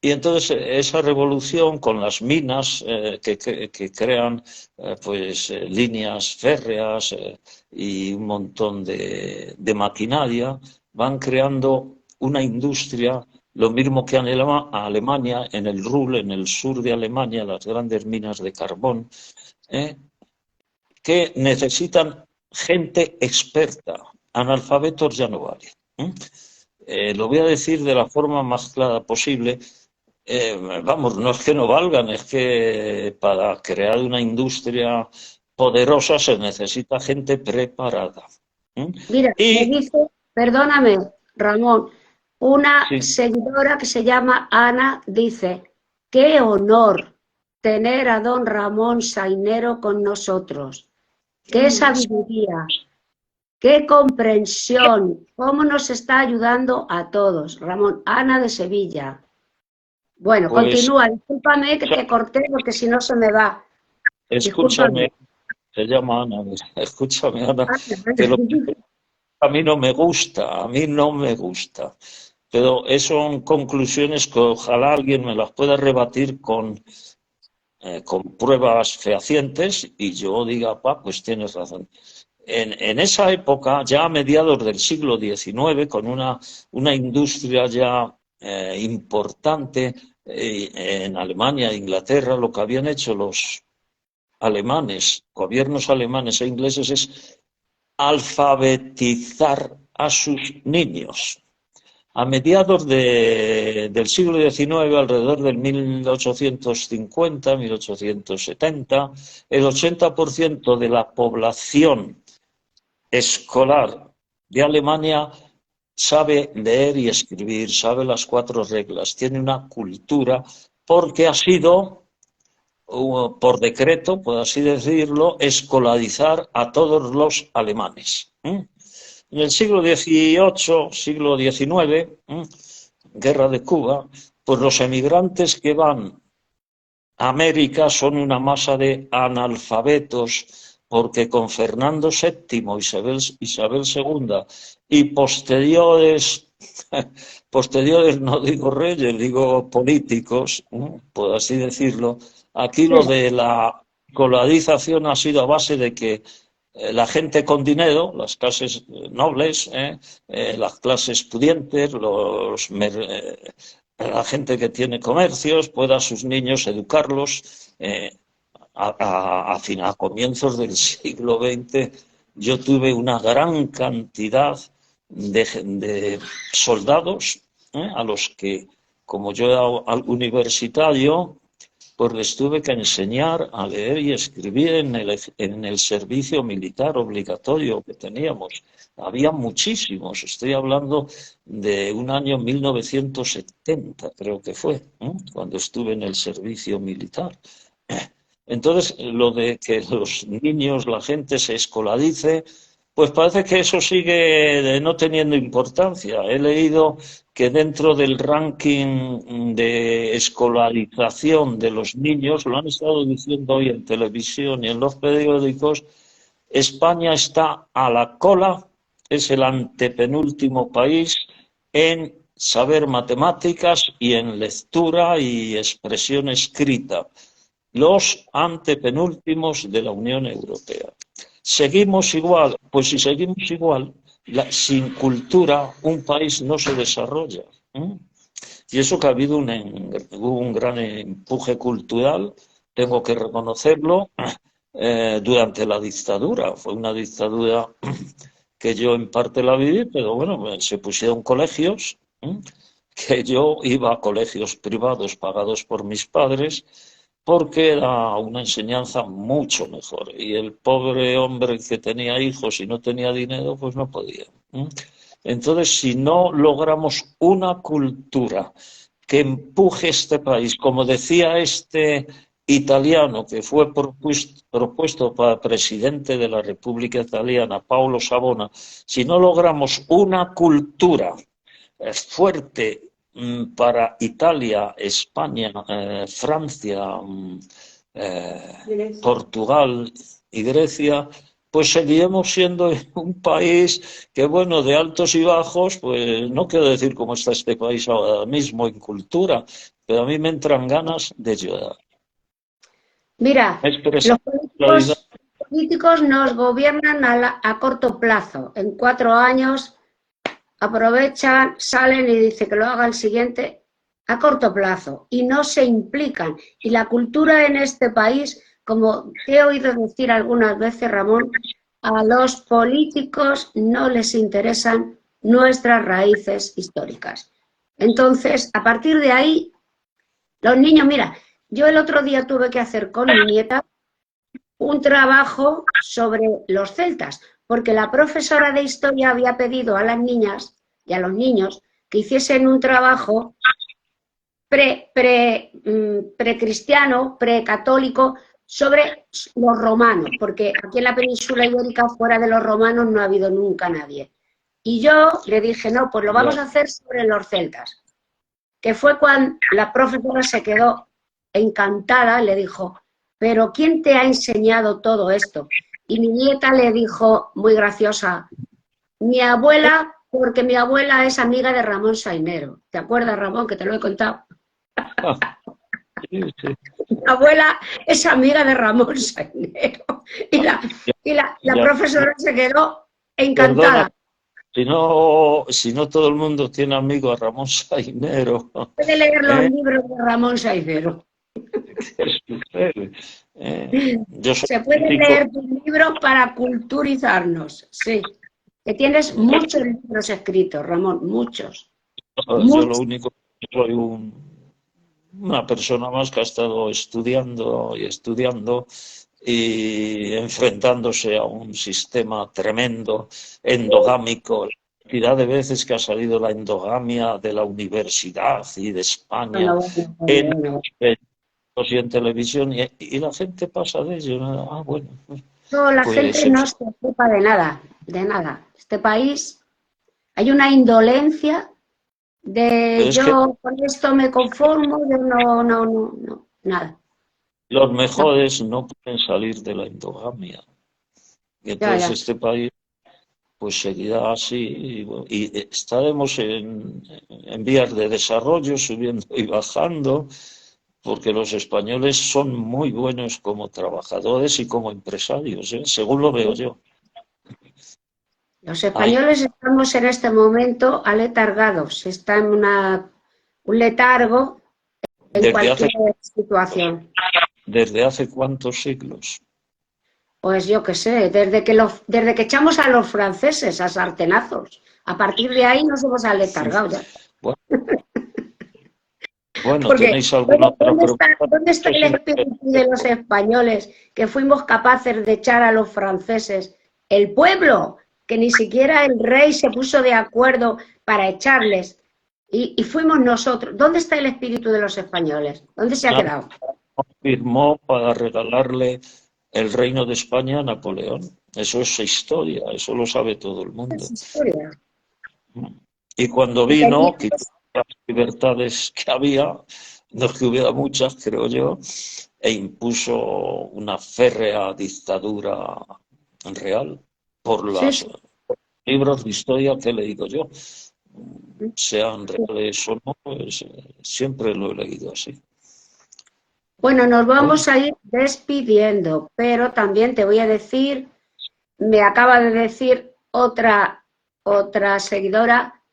Y entonces esa revolución con las minas que crean líneas férreas y un montón de maquinaria, van creando una industria, lo mismo que en Alemania, en el Ruhr, en el sur de Alemania, las grandes minas de carbón, ¿eh? que necesitan gente experta, analfabetos ya no vale. Lo voy a decir de la forma más clara posible. Vamos, no es que no valgan, es que para crear una industria poderosa se necesita gente preparada.
Mira, me
Y
dice, perdóname, Ramón, una
sí,
seguidora que se llama Ana dice, qué honor tener a don Ramón Sainero con nosotros. Qué sabiduría, qué comprensión, cómo nos está ayudando a todos. Ramón, Ana de Sevilla. Bueno,
pues
continúa, discúlpame que te corté porque si no se me va. Discúlpame.
escúchame, se llama Ana, escúchame Ana, que
Ana.
lo que a mí no me gusta, a mí no me gusta. Pero eso son conclusiones que ojalá alguien me las pueda rebatir con pruebas fehacientes y yo diga, pues tienes razón. En esa época, ya a mediados del siglo XIX, con una industria ya importante en Alemania e Inglaterra, lo que habían hecho los alemanes, gobiernos alemanes e ingleses, es alfabetizar a sus niños. A mediados del siglo XIX, alrededor del 1850, 1870, el 80% de la población escolar de Alemania sabe leer y escribir, sabe las 4 reglas, tiene una cultura, porque ha sido, por decreto, por así decirlo, escolarizar a todos los alemanes. En el siglo XVIII, siglo XIX, guerra de Cuba, pues los emigrantes que van a América son una masa de analfabetos, porque con Fernando VII, Isabel II y posteriores no digo reyes, digo políticos, por así decirlo, aquí lo de la colonización ha sido a base de que la gente con dinero, las clases nobles, las clases pudientes, la gente que tiene comercios, pueda a sus niños educarlos. A comienzos del siglo XX yo tuve una gran cantidad de soldados a los que, como yo era universitario, pues les tuve que enseñar a leer y escribir en el servicio militar obligatorio que teníamos. Había muchísimos, estoy hablando de un año 1970, creo que fue, cuando estuve en el servicio militar. Entonces, lo de que los niños, la gente se escolarice, pues parece que eso sigue no teniendo importancia. He leído que dentro del ranking de escolarización de los niños, lo han estado diciendo hoy en televisión y en los periódicos, España está a la cola, es el antepenúltimo país en saber matemáticas y en lectura y expresión escrita, los antepenúltimos de la Unión Europea. Seguimos igual, pues si seguimos igual, sin cultura un país no se desarrolla. Y eso que ha habido un gran empuje cultural, tengo que reconocerlo, durante la dictadura. Fue una dictadura que yo en parte la viví, pero bueno, se pusieron colegios, que yo iba a colegios privados pagados por mis padres, porque era una enseñanza mucho mejor. Y el pobre hombre que tenía hijos y no tenía dinero, pues no podía. Entonces, si no logramos una cultura que empuje este país, como decía este italiano que fue propuesto para presidente de la República Italiana, Paolo Savona, si no logramos una cultura fuerte para Italia, España, Francia, Portugal y Grecia, pues seguiremos siendo un país que, bueno, de altos y bajos, pues no quiero decir cómo está este país ahora mismo en cultura, pero a mí me entran ganas de llorar.
Mira, los políticos nos gobiernan a corto plazo. En 4 años aprovechan, salen y dicen que lo haga el siguiente a corto plazo y no se implican. Y la cultura en este país, como te he oído decir algunas veces, Ramón, a los políticos no les interesan nuestras raíces históricas. Entonces, a partir de ahí, los niños, mira, yo el otro día tuve que hacer con mi nieta un trabajo sobre los celtas, porque la profesora de historia había pedido a las niñas y a los niños que hiciesen un trabajo precristiano, precatólico, sobre los romanos, porque aquí en la península ibérica, fuera de los romanos, no ha habido nunca nadie. Y yo le dije, no, pues lo vamos a hacer sobre los celtas, que fue cuando la profesora se quedó encantada, le dijo, pero ¿quién te ha enseñado todo esto? Y mi nieta le dijo, muy graciosa, mi abuela, porque mi abuela es amiga de Ramón Sainero. ¿Te acuerdas, Ramón, que te lo he contado?
Sí.
Mi abuela es amiga de Ramón Sainero. Y la profesora se quedó encantada.
Perdona, si no todo el mundo tiene amigo a Ramón Sainero.
Puede leer los libros de Ramón Sainero. Se pueden leer tus libros para culturizarnos, sí. Que tienes muchos libros escritos, Ramón, muchos.
Yo lo único que soy una persona más que ha estado estudiando y enfrentándose a un sistema tremendo, endogámico. La cantidad de veces que ha salido la endogamia de la universidad y de España y en televisión, y la gente pasa de ello. Bueno.
No, la gente no se ocupa de nada, de nada. Este país hay una indolencia de yo con esto me conformo, yo no, nada.
Los mejores no pueden salir de la endogamia. Y entonces este país pues seguirá así y estaremos en vías de desarrollo, subiendo y bajando, porque los españoles son muy buenos como trabajadores y como empresarios, según lo veo yo.
Los españoles estamos en este momento aletargados, está en un letargo en cualquier situación.
¿Desde hace cuántos siglos?
Pues yo qué sé, desde que echamos a los franceses a sartenazos. A partir de ahí nos hemos aletargado ya.
Bueno, porque, ¿tenéis alguna otra pregunta?
¿Dónde está el espíritu de los españoles que fuimos capaces de echar a los franceses? El pueblo, que ni siquiera el rey se puso de acuerdo para echarles. Y fuimos nosotros. ¿Dónde está el espíritu de los españoles? ¿Dónde se ha quedado?
Firmó para regalarle el reino de España a Napoleón. Eso es historia, eso lo sabe todo el mundo.
Es historia.
Y cuando vino, quitó las libertades que había, no es que hubiera muchas, creo yo, e impuso una férrea dictadura real por los libros de historia que he leído yo. Sean reales o no, pues, siempre lo he leído así.
Bueno, nos vamos a ir despidiendo, pero también te voy a decir me acaba de decir otra seguidora,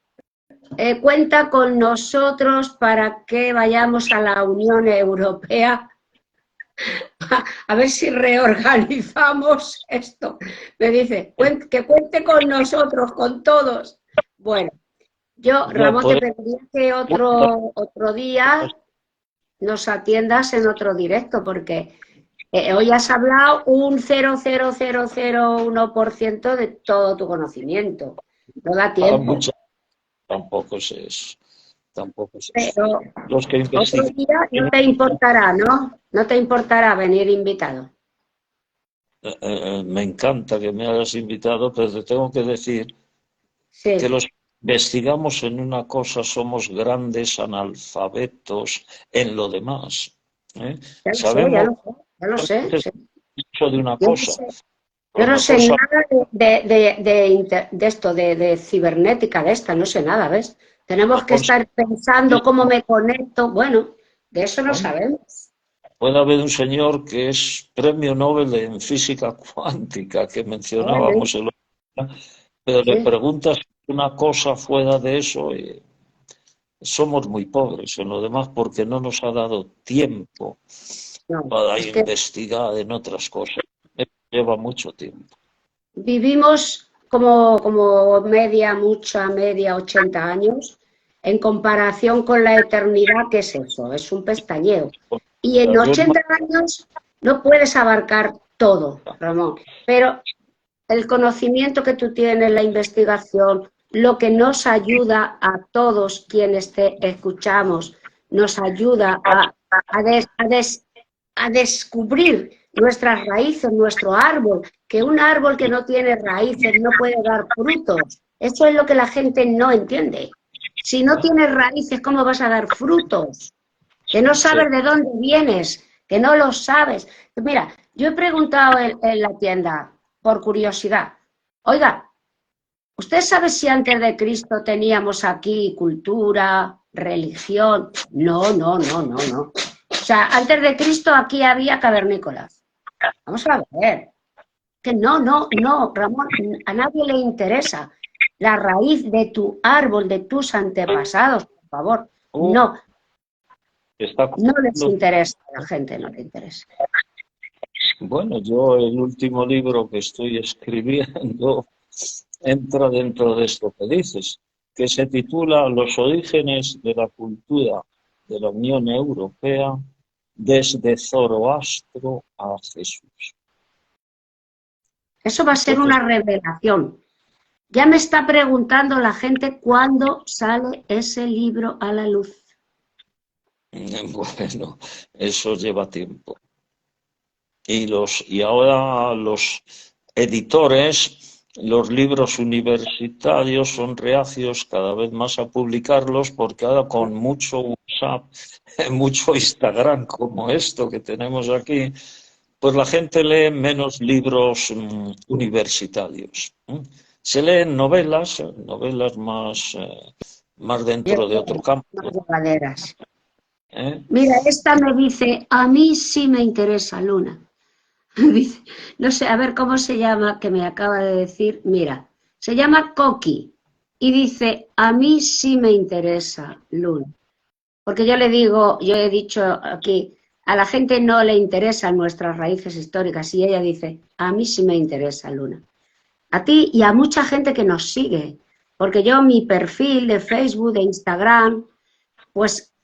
cuenta con nosotros para que vayamos a la Unión Europea, a ver si reorganizamos esto. Me dice, que cuente con nosotros, con todos. Bueno, Ramón, te pediría que otro día nos atiendas en otro directo, porque hoy has hablado un 0,0001% de todo tu conocimiento. No da tiempo.
Tampoco es eso. Tampoco es eso.
Pero
Los que
otro día no te importará, ¿no? No te importará venir invitado.
Me encanta que me hayas invitado, pero te tengo que decir que los que investigamos en una cosa somos grandes analfabetos en lo demás. Sabemos,
ya lo sé.
Mucho de una cosa.
Yo no sé nada de esto, de cibernética, de esta, no sé nada, ¿ves? Tenemos que estar pensando cómo me conecto. Bueno, de eso no sabemos.
Puede haber un señor que es premio Nobel en física cuántica, que mencionábamos el otro día, pero le preguntas una cosa fuera de eso y somos muy pobres en lo demás porque no nos ha dado tiempo para investigar en otras cosas. Lleva mucho tiempo.
Vivimos como mucha media, 80 años, en comparación con la eternidad, ¿qué es eso? Es un pestañeo. Y en 80 años no puedes abarcar todo, Ramón, pero el conocimiento que tú tienes, la investigación, lo que nos ayuda a todos quienes te escuchamos, nos ayuda a descubrir nuestras raíces, nuestro árbol, que un árbol que no tiene raíces no puede dar frutos. Eso es lo que la gente no entiende. Si no tienes raíces, ¿cómo vas a dar frutos? Que no sabes de dónde vienes, que no lo sabes. Mira, yo he preguntado en la tienda, por curiosidad, oiga, ¿usted sabe si antes de Cristo teníamos aquí cultura, religión? No. O sea, antes de Cristo aquí había cavernícolas. Vamos a ver. Que no, Ramón, a nadie le interesa la raíz de tu árbol, de tus antepasados, por favor. No. No les interesa, a la gente no le interesa.
Bueno, yo el último libro que estoy escribiendo entra dentro de esto que dices, que se titula Los orígenes de la cultura de la Unión Europea desde Zoroastro a Jesús.
Eso va a ser una revelación. Ya me está preguntando la gente cuándo sale ese libro a la luz.
Bueno, eso lleva tiempo. Y ahora los editores, los libros universitarios son reacios cada vez más a publicarlos porque ahora con mucho WhatsApp, mucho Instagram como esto que tenemos aquí, pues la gente lee menos libros universitarios. Se leen novelas más dentro de otro campo.
Mira, esta me dice, a mí sí me interesa, Luna. Dice, no sé, a ver cómo se llama, que me acaba de decir, mira, se llama Coqui y dice, a mí sí me interesa, Luna. Porque yo le digo, yo he dicho aquí, a la gente no le interesan nuestras raíces históricas y ella dice, a mí sí me interesa, Luna. A ti y a mucha gente que nos sigue, porque yo mi perfil de Facebook, de Instagram, pues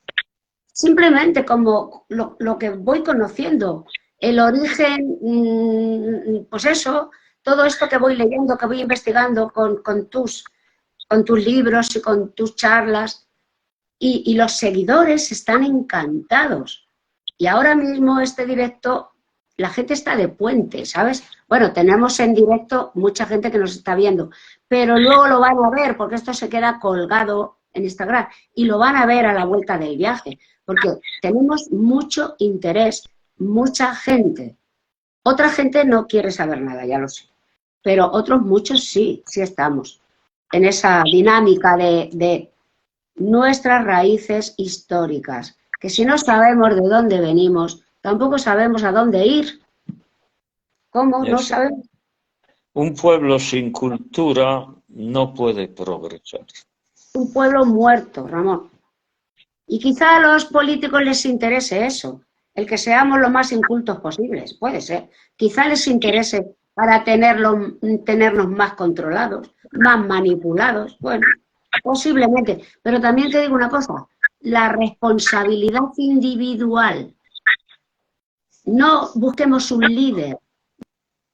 simplemente como lo que voy conociendo, el origen, pues eso, todo esto que voy leyendo, que voy investigando con tus libros y con tus charlas, y los seguidores están encantados. Y ahora mismo este directo, la gente está de puente, ¿sabes? Bueno, tenemos en directo mucha gente que nos está viendo, pero luego lo van a ver, porque esto se queda colgado en Instagram, y lo van a ver a la vuelta del viaje, porque tenemos mucho interés, mucha gente. Otra gente no quiere saber nada, ya lo sé, pero otros muchos sí estamos en esa dinámica de nuestras raíces históricas, que si no sabemos de dónde venimos, tampoco sabemos a dónde ir. ¿Cómo? No sabemos.
Un pueblo sin cultura no puede progresar.
Un pueblo muerto, Ramón. Y quizá a los políticos les interese eso, el que seamos lo más incultos posibles, puede ser. Quizá les interese para tenernos más controlados, más manipulados, bueno, posiblemente. Pero también te digo una cosa, la responsabilidad individual. No busquemos un líder,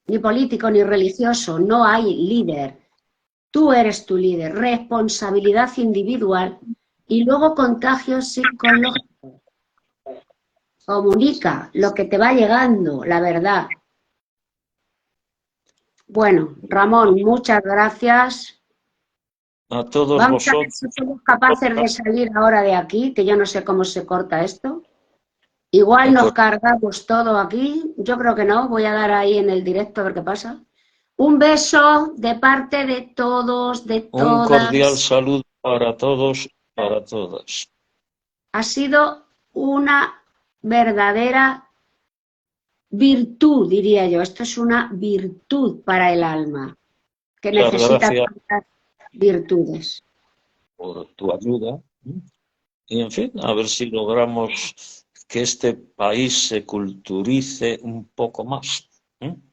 ni político ni religioso, no hay líder. Tú eres tu líder, responsabilidad individual y luego contagios psicológicos. Comunica lo que te va llegando, la verdad. Bueno, Ramón, muchas gracias.
A todos
Vamos a ver
vosotros.
si somos capaces de salir ahora de aquí, que yo no sé cómo se corta esto. Igual nos cargamos todo aquí. Yo creo que no. Voy a dar ahí en el directo a ver qué pasa. Un beso de parte de todos, de
Un cordial
todas.
saludo para todos, para todas.
Ha sido una verdadera virtud, diría yo. Esto es una virtud para el alma, que
Muchas
necesita
gracias
tantas virtudes.
por tu ayuda. Y en fin, a ver si logramos que este país se culturice un poco más.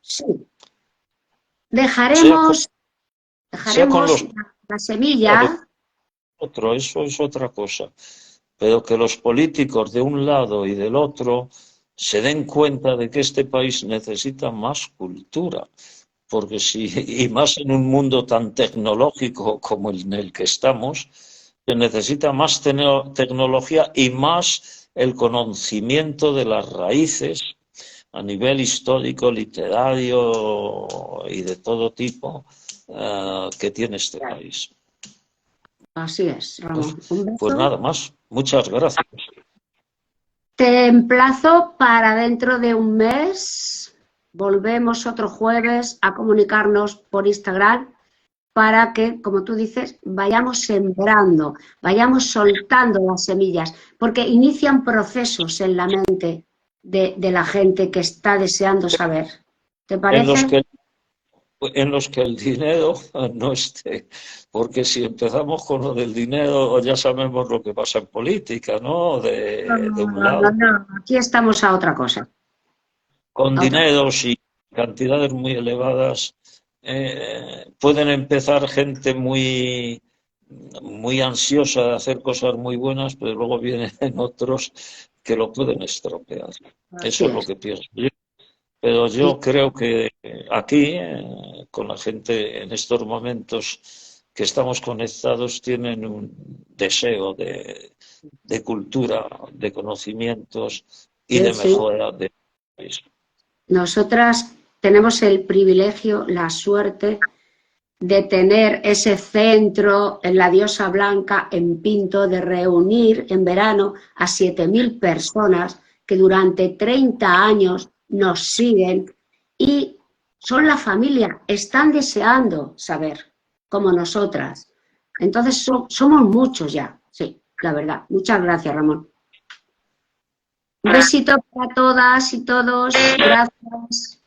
Sí.
Sea con,
Dejaremos
sea con los
la semilla.
otros, eso es otra cosa. Pero que los políticos de un lado y del otro se den cuenta de que este país necesita más cultura. Porque si, y más en un mundo tan tecnológico como en el que estamos, se necesita más tecnología y más el conocimiento de las raíces a nivel histórico, literario y de todo tipo que tiene este país.
Así es, Ramón. Un
Pues
beso.
nada más, muchas gracias.
Te emplazo para dentro de un mes. Volvemos otro jueves a comunicarnos por Instagram para que, como tú dices, vayamos sembrando, vayamos soltando las semillas, porque inician procesos en la mente de la gente que está deseando saber. ¿Te
En
parece?
los que el dinero no esté, porque si empezamos con lo del dinero ya sabemos lo que pasa en política, ¿no? De un lado.
No. Aquí estamos a otra cosa.
Con
A otra cosa.
dineros y cantidades muy elevadas pueden empezar gente muy ansiosa de hacer cosas muy buenas, pero luego vienen otros que lo pueden estropear.
Así
Eso es lo
es.
que pienso yo. Pero yo creo que aquí, con la gente en estos momentos que estamos conectados, tienen un deseo de cultura, de conocimientos y
Sí,
de
sí.
mejora del país.
Nosotras tenemos el privilegio, la suerte de tener ese centro en la Diosa Blanca en Pinto, de reunir en verano a 7.000 personas que durante 30 años nos siguen y son la familia, están deseando saber, como nosotras. Entonces somos muchos ya, sí, la verdad. Muchas gracias, Ramón. Un besito para todas y todos. Gracias.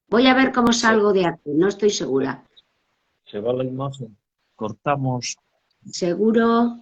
Voy a ver cómo salgo de aquí, no estoy segura.
Se va la imagen. Cortamos.
Seguro.